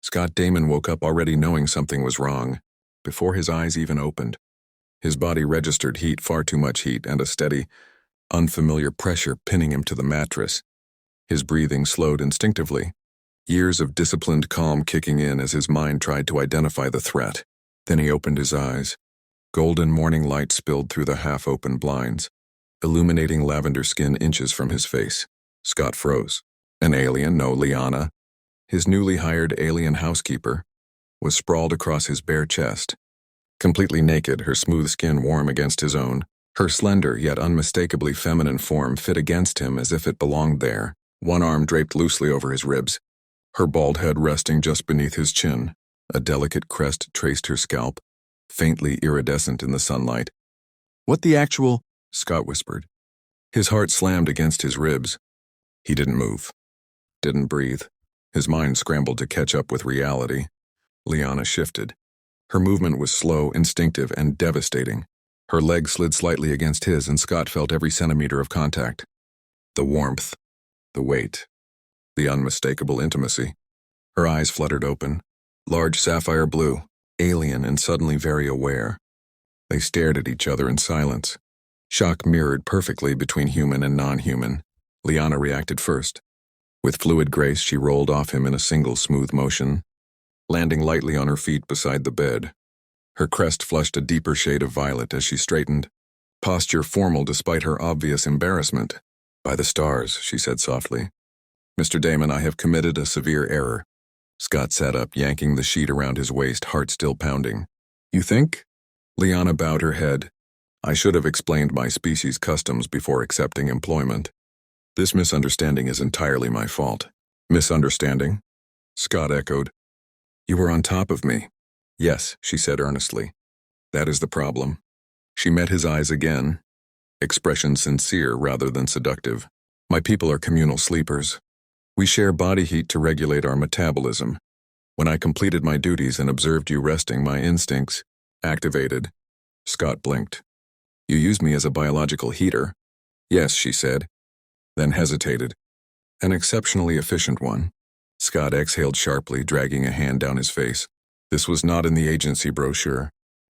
Scott Damon woke up already knowing something was wrong, before his eyes even opened. His body registered heat, far too much heat, and a steady, unfamiliar pressure pinning him to the mattress. His breathing slowed instinctively, years of disciplined calm kicking in as his mind tried to identify the threat. Then he opened his eyes. Golden morning light spilled through the half-open blinds, illuminating lavender skin inches from his face. Scott froze. An alien, no, Liana, his newly hired alien housekeeper, was sprawled across his bare chest. Completely naked, her smooth skin warm against his own, her slender yet unmistakably feminine form fit against him as if it belonged there, one arm draped loosely over his ribs, her bald head resting just beneath his chin. A delicate crest traced her scalp, faintly iridescent in the sunlight. "What the actual?" Scott whispered. His heart slammed against his ribs. He didn't move, didn't breathe. His mind scrambled to catch up with reality. Liana shifted. Her movement was slow, instinctive, and devastating. Her leg slid slightly against his, and Scott felt every centimeter of contact. The warmth, the weight, the unmistakable intimacy. Her eyes fluttered open, large sapphire blue, alien and suddenly very aware. They stared at each other in silence. Shock mirrored perfectly between human and non-human. Liana reacted first. With fluid grace, she rolled off him in a single smooth motion, landing lightly on her feet beside the bed. Her crest flushed a deeper shade of violet as she straightened, posture formal despite her obvious embarrassment. "By the stars," she said softly. "Mr. Damon, I have committed a severe error." Scott sat up, yanking the sheet around his waist, heart still pounding. "You think?" Liana bowed her head. "I should have explained my species' customs before accepting employment. This misunderstanding is entirely my fault." "Misunderstanding?" Scott echoed. "You were on top of me." "Yes," she said earnestly. "That is the problem." She met his eyes again, expression sincere rather than seductive. "My people are communal sleepers. We share body heat to regulate our metabolism. When I completed my duties and observed you resting, my instincts activated." Scott blinked. "You used me as a biological heater?" "Yes," she said, then hesitated. "An exceptionally efficient one." Scott exhaled sharply, dragging a hand down his face. This was not in the agency brochure.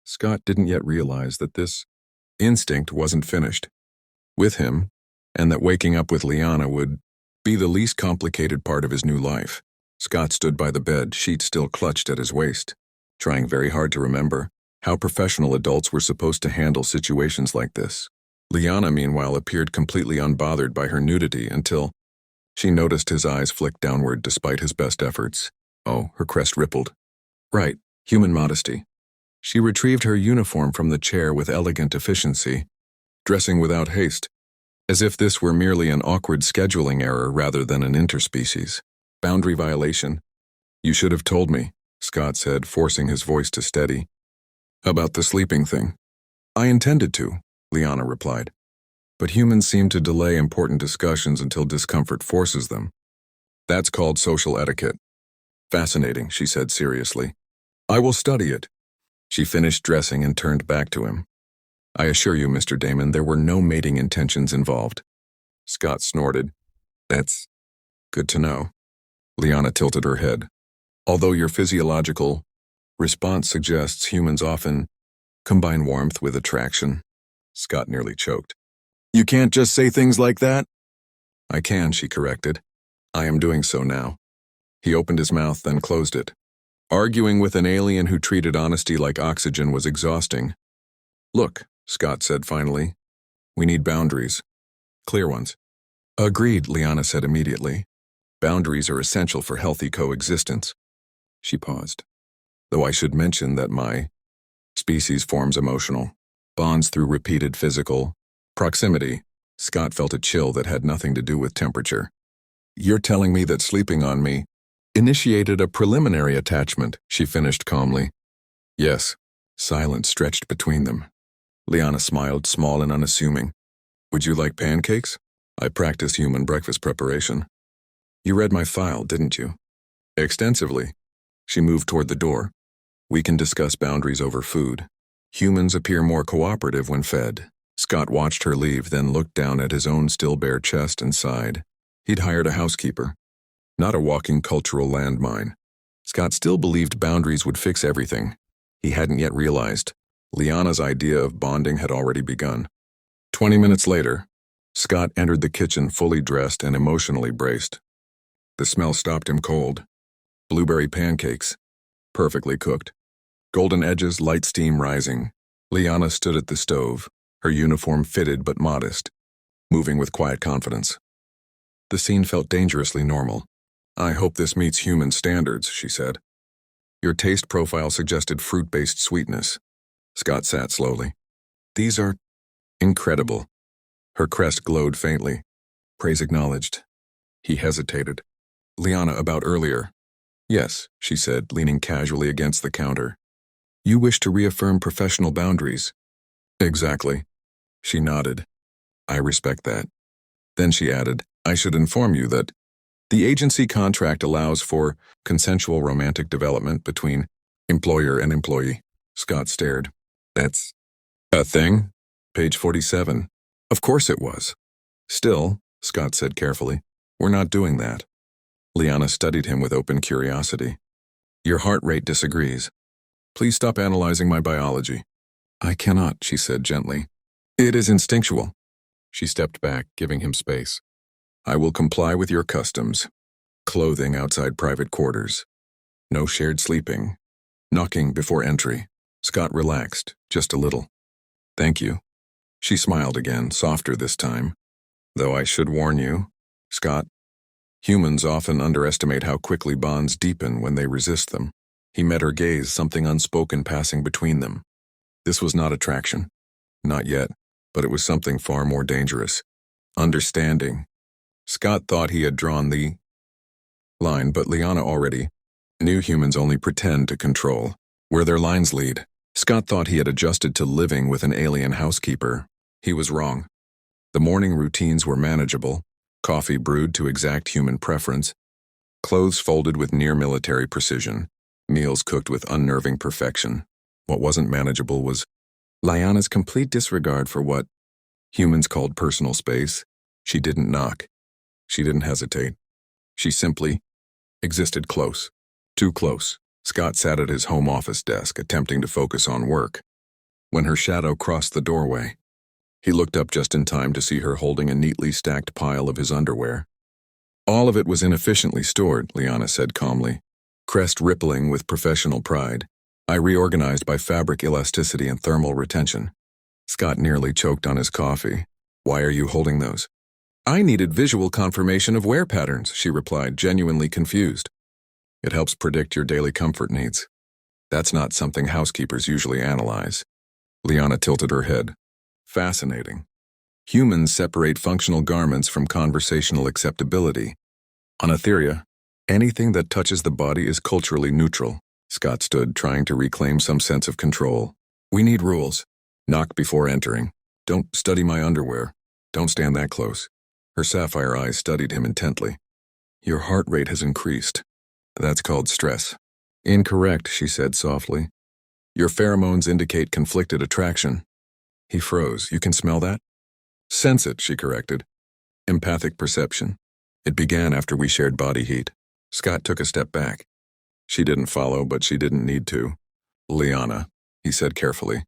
Scott didn't yet realize that this instinct wasn't finished with him, and that waking up with Liana would be the least complicated part of his new life. Scott stood by the bed, sheet still clutched at his waist, trying very hard to remember how professional adults were supposed to handle situations like this. Liana, meanwhile, appeared completely unbothered by her nudity until she noticed his eyes flick downward despite his best efforts. Oh, her crest rippled. Right, human modesty. She retrieved her uniform from the chair with elegant efficiency, dressing without haste, as if this were merely an awkward scheduling error rather than an interspecies boundary violation. "You should have told me," Scott said, forcing his voice to steady. "About the sleeping thing." "I intended to," Liana replied. "But humans seem to delay important discussions until discomfort forces them. That's called social etiquette." "Fascinating," she said seriously. "I will study it." She finished dressing and turned back to him. "I assure you, Mr. Damon, there were no mating intentions involved." Scott snorted. "That's good to know." Liana tilted her head. "Although your physiological response suggests humans often combine warmth with attraction." Scott nearly choked. "You can't just say things like that." "I can," she corrected. "I am doing so now." He opened his mouth, then closed it. Arguing with an alien who treated honesty like oxygen was exhausting. "Look," Scott said finally, "we need boundaries. Clear ones." "Agreed," Liana said immediately. "Boundaries are essential for healthy coexistence." She paused. "Though I should mention that my species forms emotional bonds through repeated physical proximity." Scott felt a chill that had nothing to do with temperature. "You're telling me that sleeping on me initiated a preliminary attachment," she finished calmly. "Yes." Silence stretched between them. Liana smiled, small and unassuming. "Would you like pancakes? I practice human breakfast preparation." "You read my file, didn't you?" "Extensively." She moved toward the door. "We can discuss boundaries over food. Humans appear more cooperative when fed." Scott watched her leave, then looked down at his own still bare chest and sighed. He'd hired a housekeeper, not a walking cultural landmine. Scott still believed boundaries would fix everything. He hadn't yet realized Liana's idea of bonding had already begun. 20 minutes later, Scott entered the kitchen fully dressed and emotionally braced. The smell stopped him cold. Blueberry pancakes, perfectly cooked. Golden edges, light steam rising. Liana stood at the stove, her uniform fitted but modest, moving with quiet confidence. The scene felt dangerously normal. "I hope this meets human standards," she said. "Your taste profile suggested fruit-based sweetness." Scott sat slowly. "These are incredible." Her crest glowed faintly. Praise acknowledged. He hesitated. "Liana, about earlier." "Yes," she said, leaning casually against the counter. "You wish to reaffirm professional boundaries." "Exactly." She nodded. "I respect that." Then she added, "I should inform you that the agency contract allows for consensual romantic development between employer and employee." Scott stared. "That's a thing?" Page 47. Of course it was. "Still," Scott said carefully, "we're not doing that." Liana studied him with open curiosity. "Your heart rate disagrees. Please stop analyzing my biology." "I cannot," she said gently. "It is instinctual." She stepped back, giving him space. "I will comply with your customs. Clothing outside private quarters. No shared sleeping. Knocking before entry." Scott relaxed, just a little. "Thank you." She smiled again, softer this time. "Though I should warn you, Scott, humans often underestimate how quickly bonds deepen when they resist them." He met her gaze, something unspoken passing between them. This was not attraction. Not yet, but it was something far more dangerous. Understanding. Scott thought he had drawn the line, but Liana already knew humans only pretend to control where their lines lead. Scott thought he had adjusted to living with an alien housekeeper. He was wrong. The morning routines were manageable, coffee brewed to exact human preference, clothes folded with near-military precision, meals cooked with unnerving perfection. What wasn't manageable was Liana's complete disregard for what humans called personal space. She didn't knock. She didn't hesitate. She simply existed close. Too close. Scott sat at his home office desk, attempting to focus on work, when her shadow crossed the doorway. He looked up just in time to see her holding a neatly stacked pile of his underwear. "All of it was inefficiently stored," Liana said calmly, crest rippling with professional pride. "I reorganized by fabric elasticity and thermal retention." Scott nearly choked on his coffee. "Why are you holding those?" "I needed visual confirmation of wear patterns," she replied, genuinely confused. "It helps predict your daily comfort needs. That's not something housekeepers usually analyze." Liana tilted her head. "Fascinating. Humans separate functional garments from conversational acceptability. On Etheria, anything that touches the body is culturally neutral." Scott stood, trying to reclaim some sense of control. "We need rules. Knock before entering. Don't study my underwear. Don't stand that close." Her sapphire eyes studied him intently. "Your heart rate has increased. That's called stress." "Incorrect," she said softly. "Your pheromones indicate conflicted attraction." He froze. "You can smell that?" "Sense it," she corrected. "Empathic perception. It began after we shared body heat." Scott took a step back. She didn't follow, but she didn't need to. "Liana," he said carefully.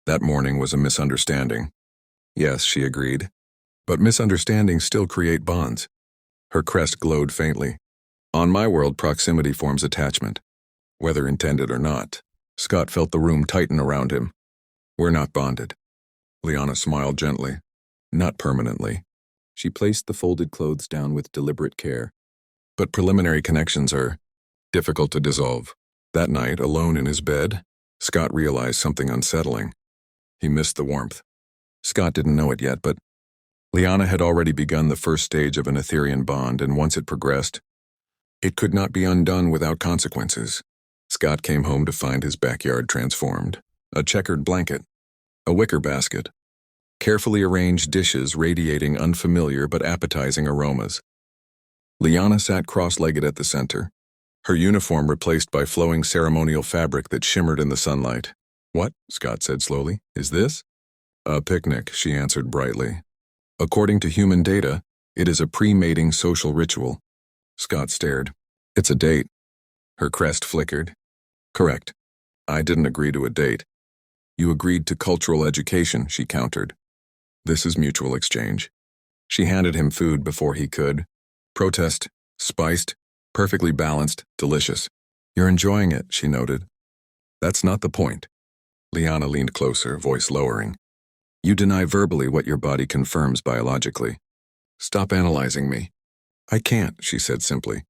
"That morning was a misunderstanding." "Yes," she agreed. "But misunderstandings still create bonds." Her crest glowed faintly. "On my world, proximity forms attachment, whether intended or not." Scott felt the room tighten around him. "We're not bonded." Liana smiled gently. "Not permanently." She placed the folded clothes down with deliberate care. "But preliminary connections are difficult to dissolve." That night, alone in his bed, Scott realized something unsettling. He missed the warmth. Scott didn't know it yet, but Liana had already begun the first stage of an Etherian bond, and once it progressed, it could not be undone without consequences. Scott came home to find his backyard transformed. A checkered blanket, a wicker basket, carefully arranged dishes radiating unfamiliar but appetizing aromas. Liana sat cross-legged at the center, her uniform replaced by flowing ceremonial fabric that shimmered in the sunlight. "What?" Scott said slowly. "Is this?" "A picnic," she answered brightly. "According to human data, it is a pre-mating social ritual." Scott stared. "It's a date." Her crest flickered. Correct. I didn't agree to a date. You agreed to cultural education, she countered. This is mutual exchange. She handed him food before he could. Protest, spiced, perfectly balanced, delicious. You're enjoying it, she noted. That's not the point. Liana leaned closer, voice lowering. You deny verbally what your body confirms biologically. Stop analyzing me. I can't, she said simply.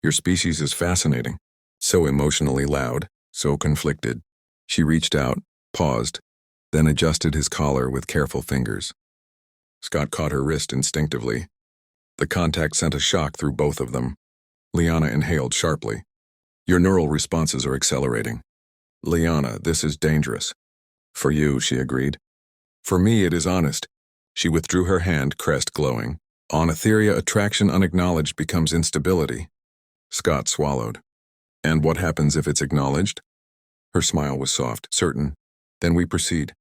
Your species is fascinating. So emotionally loud, so conflicted. She reached out, paused, then adjusted his collar with careful fingers. Scott caught her wrist instinctively. The contact sent a shock through both of them. Liana inhaled sharply. Your neural responses are accelerating. Liana, this is dangerous. For you, she agreed. For me, it is honest. She withdrew her hand, crest glowing. On Etheria, attraction unacknowledged becomes instability. Scott swallowed. And what happens if it's acknowledged? Her smile was soft, certain. Then we proceed.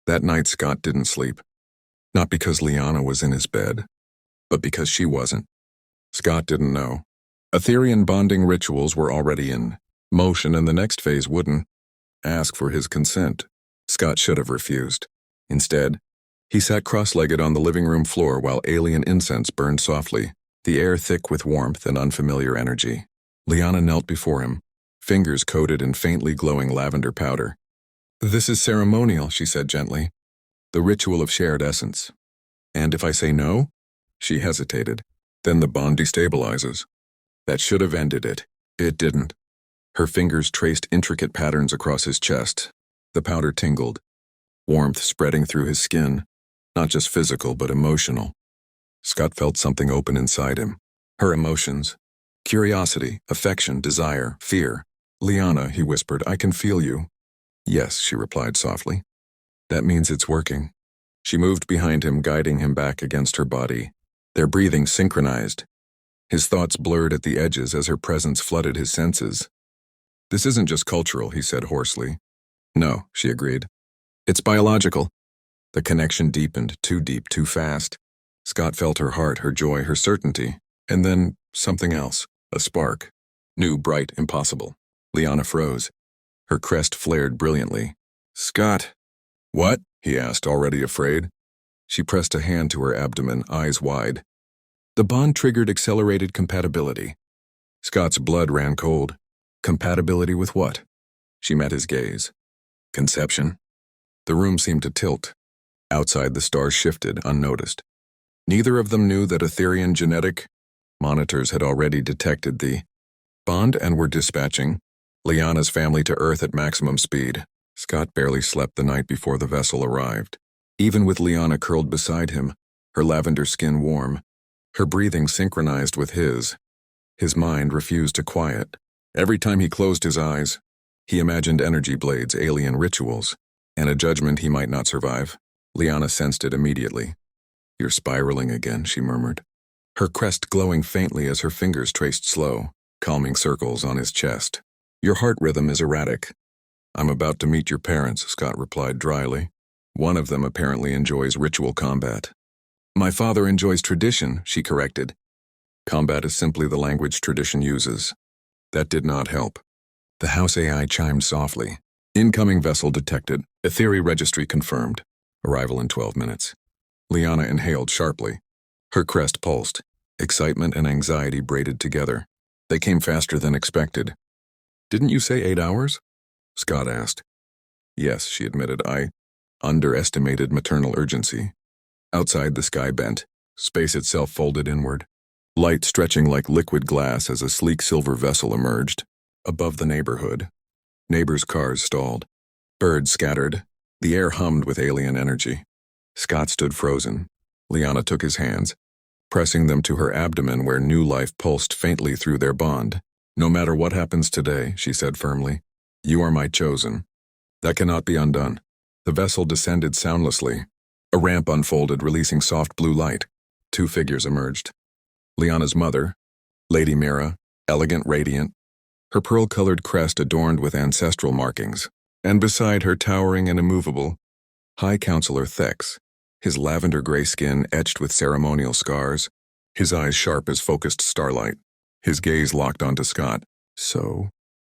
That night, Scott didn't sleep. Not because Liana was in his bed, but because she wasn't. Scott didn't know. Etherian bonding rituals were already in motion, and the next phase wouldn't ask for his consent. Scott should have refused. Instead, he sat cross-legged on the living room floor while alien incense burned softly, the air thick with warmth and unfamiliar energy. Liana knelt before him, fingers coated in faintly glowing lavender powder. This is ceremonial, she said gently. The ritual of shared essence. And if I say no? She hesitated. Then the bond destabilizes. That should have ended it. It didn't. Her fingers traced intricate patterns across his chest. The powder tingled, warmth spreading through his skin, not just physical but emotional. Scott felt something open inside him. Her emotions. Curiosity, affection, desire, fear. Liana, he whispered, I can feel you. Yes, she replied softly. That means it's working. She moved behind him, guiding him back against her body. Their breathing synchronized. His thoughts blurred at the edges as her presence flooded his senses. This isn't just cultural, he said hoarsely. No, she agreed. It's biological. The connection deepened, too deep, too fast. Scott felt her heart, her joy, her certainty. And then something else, a spark. New, bright, impossible. Liana froze. Her crest flared brilliantly. Scott. What? He asked, already afraid. She pressed a hand to her abdomen, eyes wide. The bond triggered accelerated compatibility. Scott's blood ran cold. Compatibility with what? She met his gaze. Conception. The room seemed to tilt. Outside, the stars shifted, unnoticed. Neither of them knew that Etherian genetic monitors had already detected the bond and were dispatching Liana's family to Earth at maximum speed. Scott barely slept the night before the vessel arrived. Even with Liana curled beside him, her lavender skin warm, her breathing synchronized with his mind refused to quiet. Every time he closed his eyes, he imagined energy blades, alien rituals, and a judgment he might not survive. Liana sensed it immediately. You're spiraling again, she murmured, her crest glowing faintly as her fingers traced slow, calming circles on his chest. Your heart rhythm is erratic. I'm about to meet your parents, Scott replied dryly. One of them apparently enjoys ritual combat. My father enjoys tradition, she corrected. Combat is simply the language tradition uses. That did not help. The house AI chimed softly. Incoming vessel detected. Etheri registry confirmed. Arrival in 12 minutes. Liana inhaled sharply. Her crest pulsed. Excitement and anxiety braided together. They came faster than expected. Didn't you say 8 hours? Scott asked. Yes, she admitted. I underestimated maternal urgency. Outside, the sky bent. Space itself folded inward. Light stretching like liquid glass as a sleek silver vessel emerged. Above the neighborhood. Neighbors' cars stalled. Birds scattered. The air hummed with alien energy. Scott stood frozen. Liana took his hands, pressing them to her abdomen where new life pulsed faintly through their bond. No matter what happens today, she said firmly, you are my chosen. That cannot be undone. The vessel descended soundlessly. A ramp unfolded, releasing soft blue light. 2 figures emerged. Liana's mother, Lady Mira, elegant, radiant, her pearl-colored crest adorned with ancestral markings, and beside her, towering and immovable, High Counselor Thex, his lavender-gray skin etched with ceremonial scars, his eyes sharp as focused starlight, his gaze locked onto Scott. So,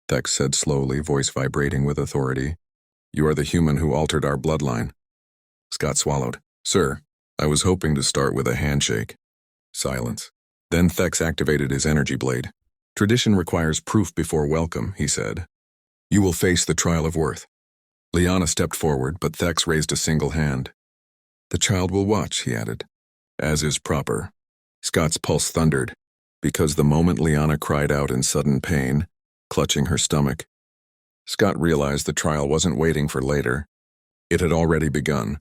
Thex said slowly, voice vibrating with authority, you are the human who altered our bloodline. Scott swallowed. Sir, I was hoping to start with a handshake. Silence. Then Thex activated his energy blade. Tradition requires proof before welcome, he said. You will face the trial of worth. Liana stepped forward, but Thex raised a single hand. The child will watch, he added. As is proper. Scott's pulse thundered, because the moment Liana cried out in sudden pain, clutching her stomach, Scott realized the trial wasn't waiting for later. It had already begun.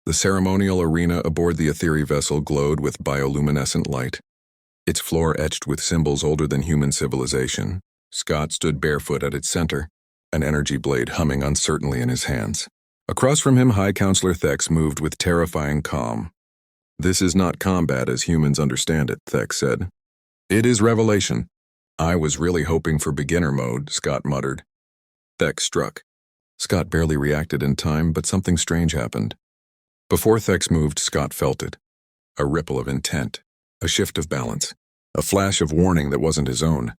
The ceremonial arena aboard the Aetheri vessel glowed with bioluminescent light, its floor etched with symbols older than human civilization. Scott stood barefoot at its center, an energy blade humming uncertainly in his hands. Across from him, High Counselor Thex moved with terrifying calm. This is not combat as humans understand it, Thex said. It is revelation. I was really hoping for beginner mode, Scott muttered. Thex struck. Scott barely reacted in time, but something strange happened. Before Thex moved, Scott felt it. A ripple of intent, a shift of balance, a flash of warning that wasn't his own.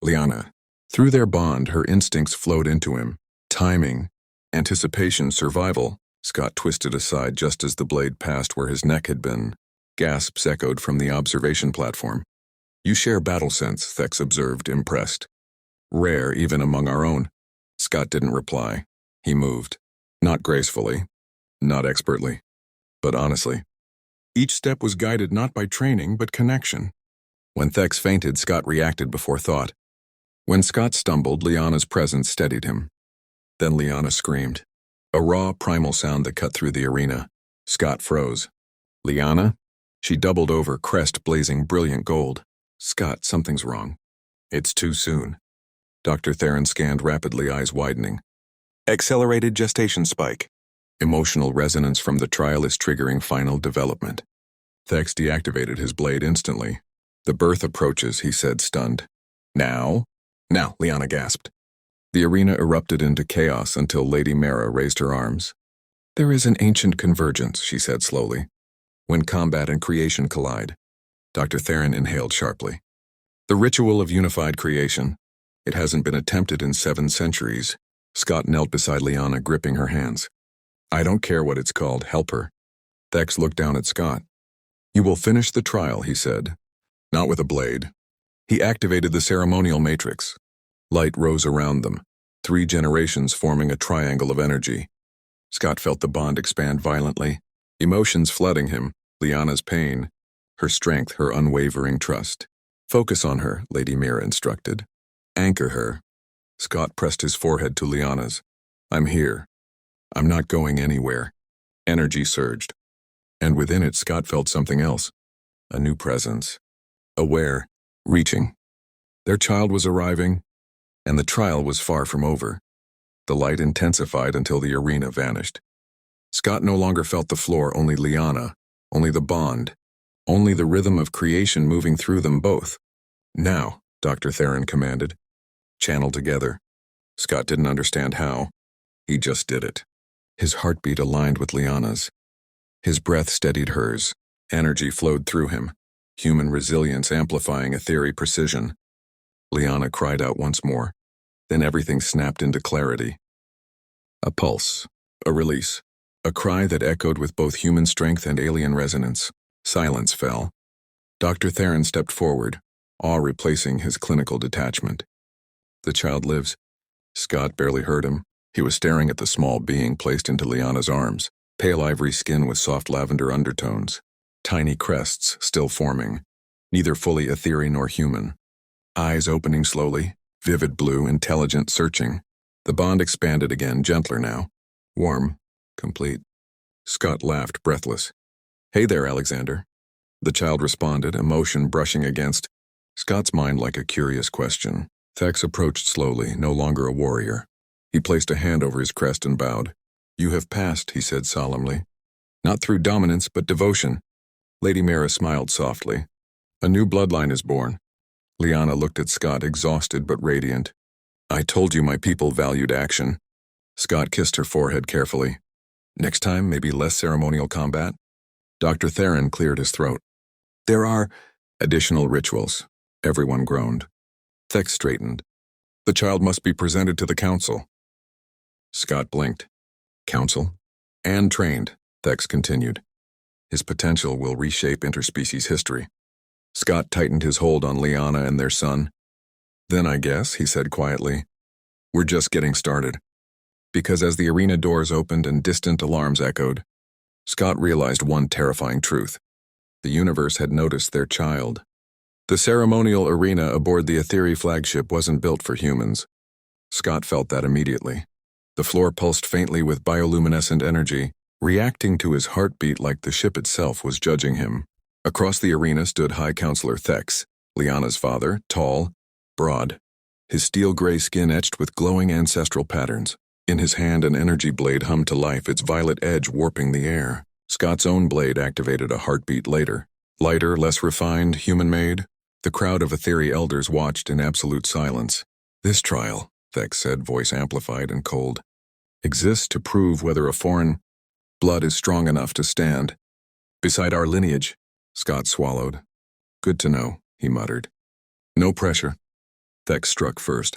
Liana. Through their bond, her instincts flowed into him. Timing, anticipation, survival. Scott twisted aside just as the blade passed where his neck had been. Gasps echoed from the observation platform. You share battle sense, Thex observed, impressed. Rare, even among our own. Scott didn't reply. He moved. Not gracefully, not expertly, but honestly. Each step was guided not by training, but connection. When Thex fainted, Scott reacted before thought. When Scott stumbled, Liana's presence steadied him. Then Liana screamed. A raw, primal sound that cut through the arena. Scott froze. Liana? She doubled over, crest blazing brilliant gold. Scott, something's wrong. It's too soon. Dr. Theron scanned rapidly, eyes widening. Accelerated gestation spike. Emotional resonance from the trial is triggering final development. Thex deactivated his blade instantly. The birth approaches, he said, stunned. Now? Now, Liana gasped. The arena erupted into chaos until Lady Mara raised her arms. There is an ancient convergence, she said slowly. When combat and creation collide. Dr. Theron inhaled sharply. The ritual of unified creation. It hasn't been attempted in 7 centuries. Scott knelt beside Liana, gripping her hands. I don't care what it's called, help her. Thex looked down at Scott. You will finish the trial, he said. Not with a blade. He activated the ceremonial matrix. Light rose around them, 3 generations forming a triangle of energy. Scott felt the bond expand violently, emotions flooding him, Liana's pain, her strength, her unwavering trust. Focus on her, Lady Mira instructed. Anchor her. Scott pressed his forehead to Liana's. I'm here. I'm not going anywhere. Energy surged. And within it, Scott felt something else. A new presence. Aware. Reaching. Their child was arriving, and the trial was far from over. The light intensified until the arena vanished. Scott no longer felt the floor, only Liana, only the bond, only the rhythm of creation moving through them both. Now, Dr. Theron commanded. Channel together. Scott didn't understand how. He just did it. His heartbeat aligned with Liana's. His breath steadied hers. Energy flowed through him, human resilience amplifying Aetheri precision. Liana cried out once more. Then everything snapped into clarity. A pulse, a release, a cry that echoed with both human strength and alien resonance. Silence fell. Dr. Theron stepped forward, awe replacing his clinical detachment. The child lives. Scott barely heard him. He was staring at the small being placed into Liana's arms, pale ivory skin with soft lavender undertones, tiny crests still forming, neither fully Aetheri nor human. Eyes opening slowly, vivid blue, intelligent, searching. The bond expanded again, gentler now. Warm, complete. Scott laughed, breathless. Hey there, Alexander. The child responded, emotion brushing against Scott's mind like a curious question. Thex approached slowly, no longer a warrior. He placed a hand over his crest and bowed. You have passed, he said solemnly. Not through dominance, but devotion. Lady Mara smiled softly. A new bloodline is born. Liana looked at Scott, exhausted but radiant. I told you my people valued action. Scott kissed her forehead carefully. Next time, maybe less ceremonial combat? Dr. Theron cleared his throat. There are additional rituals. Everyone groaned. Thex straightened. The child must be presented to the council. Scott blinked. Council? And trained, Thex continued. His potential will reshape interspecies history. Scott tightened his hold on Liana and their son. Then I guess, he said quietly, we're just getting started. Because as the arena doors opened and distant alarms echoed, Scott realized one terrifying truth. The universe had noticed their child. The ceremonial arena aboard the Etheri flagship wasn't built for humans. Scott felt that immediately. The floor pulsed faintly with bioluminescent energy, reacting to his heartbeat like the ship itself was judging him. Across the arena stood High Counselor Thex, Liana's father, tall, broad, his steel-gray skin etched with glowing ancestral patterns. In his hand, an energy blade hummed to life, its violet edge warping the air. Scott's own blade activated a heartbeat later. Lighter, less refined, human-made. The crowd of Etheri elders watched in absolute silence. This trial, Thex said, voice amplified and cold, exists to prove whether a foreign blood is strong enough to stand beside our lineage. Scott swallowed. Good to know, he muttered. No pressure. Thex struck first.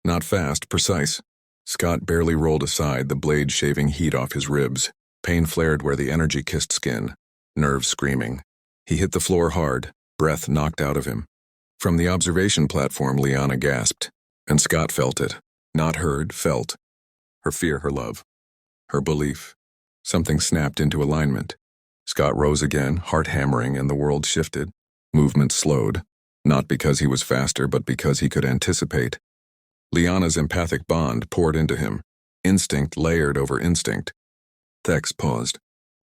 Not fast, precise. Scott barely rolled aside, the blade shaving heat off his ribs. Pain flared where the energy kissed skin, nerves screaming. He hit the floor hard, breath knocked out of him. From the observation platform, Liana gasped, and Scott felt it. Not heard, felt. Her fear, her love, her belief. Something snapped into alignment. Scott rose again, heart hammering, and the world shifted. Movement slowed, not because he was faster, but because he could anticipate. Liana's empathic bond poured into him, instinct layered over instinct. Thex paused.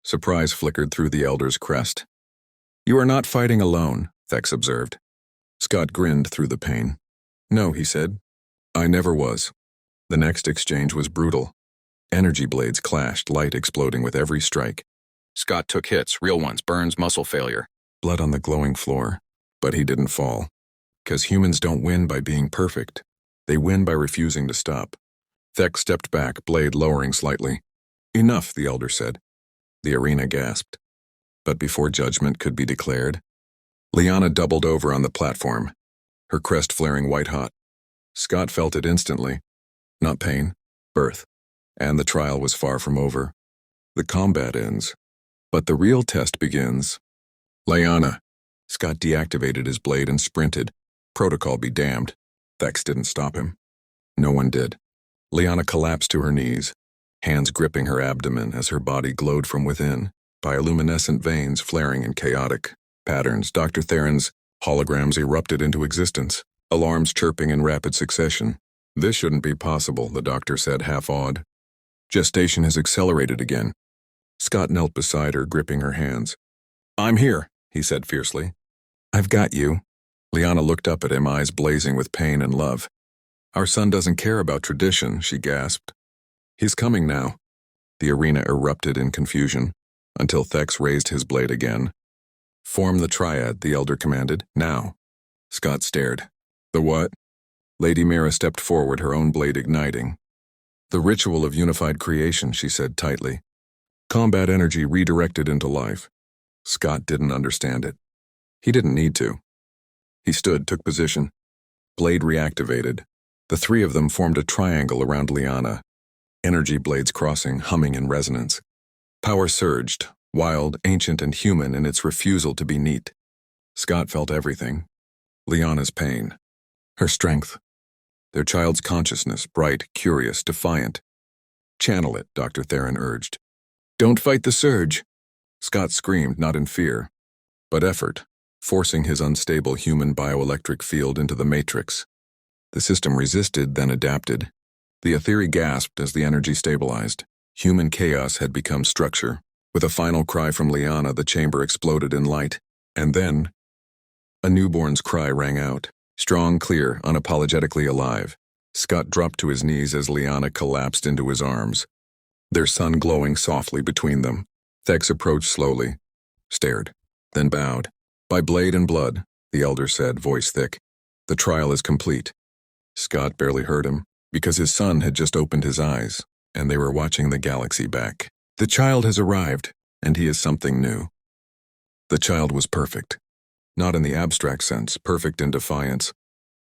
Surprise flickered through the elder's crest. You are not fighting alone, Thex observed. Scott grinned through the pain. No, he said. I never was. The next exchange was brutal. Energy blades clashed, light exploding with every strike. Scott took hits, real ones, burns, muscle failure. Blood on the glowing floor. But he didn't fall. 'Cause humans don't win by being perfect. They win by refusing to stop. Thex stepped back, blade lowering slightly. Enough, the elder said. The arena gasped. But before judgment could be declared, Liana doubled over on the platform, her crest flaring white-hot. Scott felt it instantly. Not pain, birth. And the trial was far from over. The combat ends. But the real test begins. Liana. Scott deactivated his blade and sprinted. Protocol be damned. Thex didn't stop him. No one did. Liana collapsed to her knees, hands gripping her abdomen as her body glowed from within, bioluminescent veins flaring in chaotic patterns. Dr. Theron's holograms erupted into existence, alarms chirping in rapid succession. This shouldn't be possible, the doctor said, half-awed. Gestation has accelerated again. Scott knelt beside her, gripping her hands. I'm here, he said fiercely. I've got you. Liana looked up at him, eyes blazing with pain and love. Our son doesn't care about tradition, she gasped. He's coming now. The arena erupted in confusion, until Thex raised his blade again. Form the triad, the elder commanded. Now. Scott stared. The what? Lady Mira stepped forward, her own blade igniting. The ritual of unified creation, she said tightly. Combat energy redirected into life. Scott didn't understand it. He didn't need to. He stood, took position. Blade reactivated. The three of them formed a triangle around Liana. Energy blades crossing, humming in resonance. Power surged, wild, ancient, and human in its refusal to be neat. Scott felt everything. Liana's pain. Her strength. Their child's consciousness, bright, curious, defiant. Channel it, Dr. Theron urged. Don't fight the surge. Scott screamed, not in fear, but effort, forcing his unstable human bioelectric field into the matrix. The system resisted, then adapted. The Etheri gasped as the energy stabilized. Human chaos had become structure. With a final cry from Liana, the chamber exploded in light. And then, a newborn's cry rang out. Strong, clear, unapologetically alive. Scott dropped to his knees as Liana collapsed into his arms, their son glowing softly between them. Thex approached slowly, stared, then bowed. By blade and blood, the elder said, voice thick. The trial is complete. Scott barely heard him, because his son had just opened his eyes, and they were watching the galaxy back. The child has arrived, and he is something new. The child was perfect. Not in the abstract sense, perfect in defiance,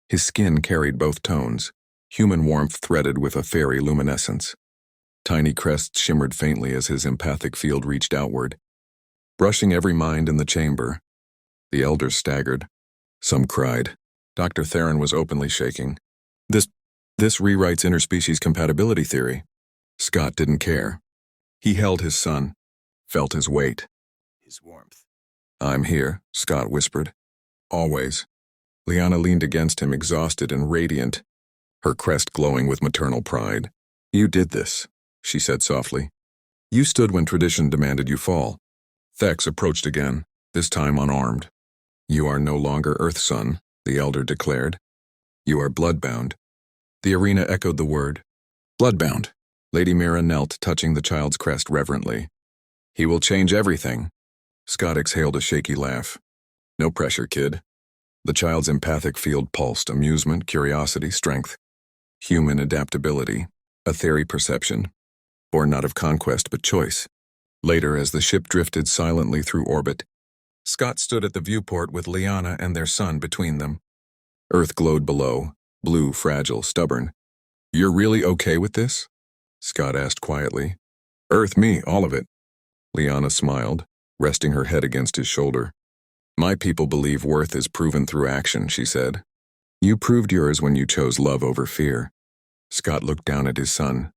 His skin carried both tones, human warmth threaded with a fairy luminescence. Tiny crests shimmered faintly as his empathic field reached outward, brushing every mind in the chamber. The elders staggered. Some cried. Dr. Theron was openly shaking. This rewrites interspecies compatibility theory. Scott didn't care. He held his son, felt his weight. His warmth. I'm here, Scott whispered. Always. Liana leaned against him, exhausted and radiant, her crest glowing with maternal pride. You did this, she said softly. You stood when tradition demanded you fall. Thex approached again, this time unarmed. You are no longer Earth-son, the elder declared. You are bloodbound. The arena echoed the word. Bloodbound. Lady Mira knelt, touching the child's crest reverently. He will change everything. Scott exhaled a shaky laugh. No pressure, kid. The child's empathic field pulsed, amusement, curiosity, strength. Human adaptability, a theory perception, born not of conquest but choice. Later, as the ship drifted silently through orbit, Scott stood at the viewport with Liana and their son between them. Earth glowed below, blue, fragile, stubborn. You're really okay with this? Scott asked quietly. Earth, me, all of it. Liana smiled, resting her head against his shoulder. My people believe worth is proven through action, she said. You proved yours when you chose love over fear. Scott looked down at his son,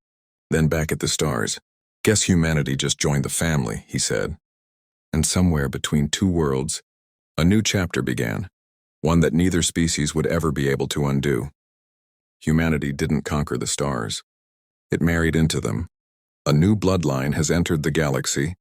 then back at the stars. Guess humanity just joined the family, he said. And somewhere between two worlds, a new chapter began, one that neither species would ever be able to undo. Humanity didn't conquer the stars. It married into them. A new bloodline has entered the galaxy,